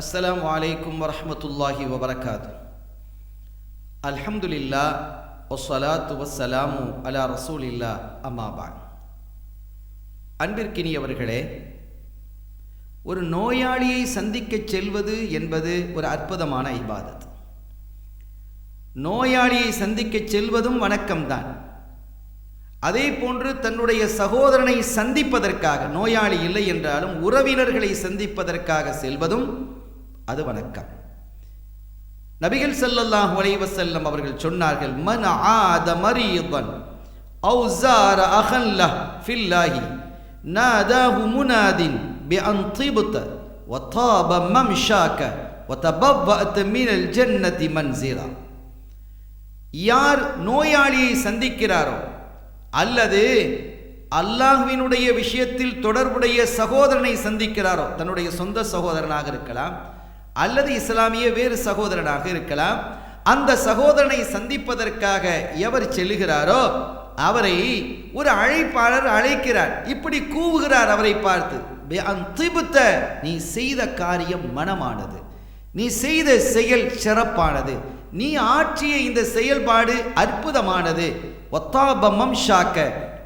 அஸ்ஸலாமு அலைக்கும் வரஹ்மத்துல்லாஹி வபரகாத்துஹு. அல்ஹம்துலில்லாஹ் வஸ்ஸலாத்து வஸ்ஸலாமு அலா ரசூலில்லாஹ் அம்மா பஅத். அன்பிற்கினியவர்களே, ஒரு நோயாளியை சந்திக்க செல்வது என்பது ஒரு அற்புதமான இபாதத். நோயாளியை சந்திக்க செல்வதும் வணக்கம்தான். அதே போன்று தன்னுடைய சகோதரனை சந்திப்பதற்காக, நோயாளி இல்லை என்றாலும் உறவினர்களை சந்திப்பதற்காக செல்வதும் அது வணக்கம். நபிகள் ஸல்லல்லாஹு அலைஹி வஸல்லம் அவர்கள் சொன்னார்கள், மன் ஆத மரீதன் அவ் ஸார அகன் லஹ் ஃபில்லாஹி நாதாஹு முனாதின் பிஅன் திப்த வ தாப மம்ஷாக வ தபவ்வஅத மினல் ஜன்னதி மன்சிலா. யார் நோயாளியை சந்திக்கிறாரோ அல்லது அல்லாஹ்வினுடைய விஷயத்தில் தொடர்புடைய சகோதரனை சந்திக்கிறாரோ, தன்னுடைய சொந்த சகோதரனாக இருக்கலாம் அல்லது இஸ்லாமிய வேறு சகோதரனாக இருக்கலாம், அந்த சகோதரனை சந்திப்பதற்காக எவர் செல்லுகிறாரோ அவரை ஒரு அழைப்பாளர் அழைக்கிறார், இப்படி கூவுகிறார் அவரை பார்த்து, நீ செய்த காரியம் மனமானது, நீ செய்த செயல் சிறப்பானது, நீ ஆற்றிய இந்த செயல்பாடு அற்புதமானது, ஒத்தாபமம் ஷாக்க,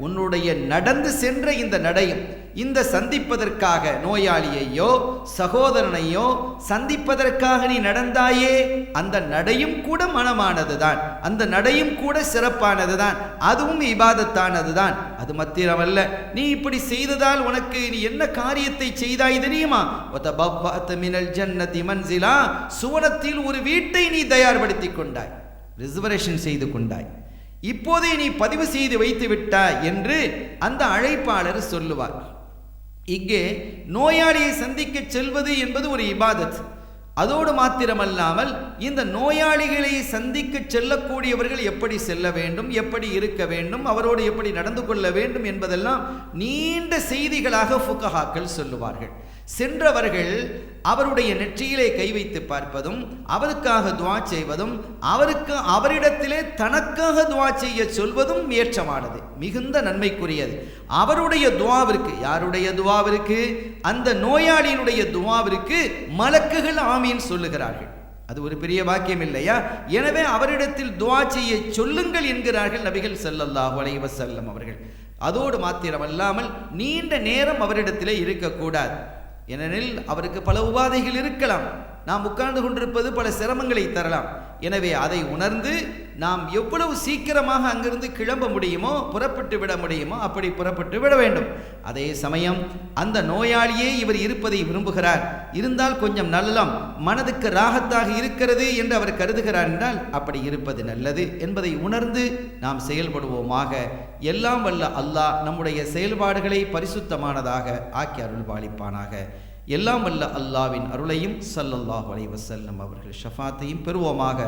உன்னுடைய நடந்து சென்ற இந்த நடையும், இந்த சந்திப்பதற்காக நோயாளியையோ சகோதரனையோ சந்திப்பதற்காக நீ நடந்தாயே, அந்த நடையும் கூட மனமானதுதான், அந்த நடையும் கூட சிறப்பானதுதான், அதுவும் இபாதத்தானதுதான். அது மாத்திரமல்ல, நீ இப்படி செய்ததால் உனக்கு நீ என்ன காரியத்தை செய்தாய் தெரியுமா? மினல் ஜன்னதி மன்சிலா, சுவனத்தில் ஒரு வீட்டை நீ தயார்படுத்தி கொண்டாய், ரிசர்வேஷன் செய்து கொண்டாய், இப்போதே நீ பதிவு செய்து வைத்து விட்டாய் என்று அந்த அழைப்பாளர் சொல்லுவார். இங்கே நோயாளியை சந்திக்க செல்வது என்பது ஒரு இபாதத். அதோடு மாத்திரமல்லாமல் இந்த நோயாளிகளை சந்திக்க செல்லக்கூடியவர்கள் எப்படி செல்ல வேண்டும், எப்படி இருக்க வேண்டும், அவரோடு எப்படி நடந்து கொள்ள வேண்டும் என்பதெல்லாம் நீண்ட செய்திகளாக ஃபுகஹாக்கள் சொல்லுவார்கள். சென்றவர்கள் அவருடைய நெற்றியிலே கை வைத்து பார்ப்பதும், அவருக்காக துஆ செய்வதும், அவரிடத்திலே தனக்காக துஆ செய்ய சொல்வதும் ஏற்றமானது, மிகுந்த நன்மைக்குரியது. அவருடைய துஆவிற்கு, யாருடைய துஆவிற்கு? அந்த நோயாளியினுடைய துஆவிற்கு மலக்குகள் ஆமீன் சொல்லுகிறார்கள். அது ஒரு பெரிய வாக்கியம் இல்லையா? எனவே அவரிடத்தில் துஆ செய்ய சொல்லுங்கள் என்கிறார்கள் நபிகள் ஸல்லல்லாஹு அலைஹி வஸல்லம் அவர்கள். அதோடு மாத்திரமல்லாமல் நீண்ட நேரம் அவரிடத்திலே இருக்கக்கூடாது. ஏனெனில் அவருக்கு பல உபாதைகள் இருக்கலாம், நாம் உட்கார்ந்து கொண்டிருப்பது பல சிரமங்களை தரலாம். எனவே அதை உணர்ந்து நாம் எவ்வளவு சீக்கிரமாக அங்கிருந்து கிளம்ப முடியுமோ, புறப்பட்டு விட முடியுமோ அப்படி புறப்பட்டு விட வேண்டும். அதே சமயம் அந்த நோயாளியே இவர் இருப்பதை விரும்புகிறார், இருந்தால் கொஞ்சம் நல்லம், மனதுக்கு ராகத்தாக இருக்கிறது என்று அவர் கருதுகிறார் என்றால் அப்படி இருப்பது நல்லது என்பதை உணர்ந்து நாம் செயல்படுவோமாக. எல்லாம் வல்ல அல்லாஹ் நம்முடைய செயல்பாடுகளை பரிசுத்தமானதாக ஆக்கி அருள் பாலிப்பானாக. எல்லாம் வல்ல அல்லாவின் அருளையும் ஸல்லல்லாஹு அலைஹி வஸல்லம் அவர்கள் ஷஃபாத்தையும் பெறுவோமாக.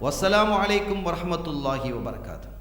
வஸ்ஸலாமு அலைக்கும் வரஹ்மத்துல்லாஹி வபரகாத்துஹு.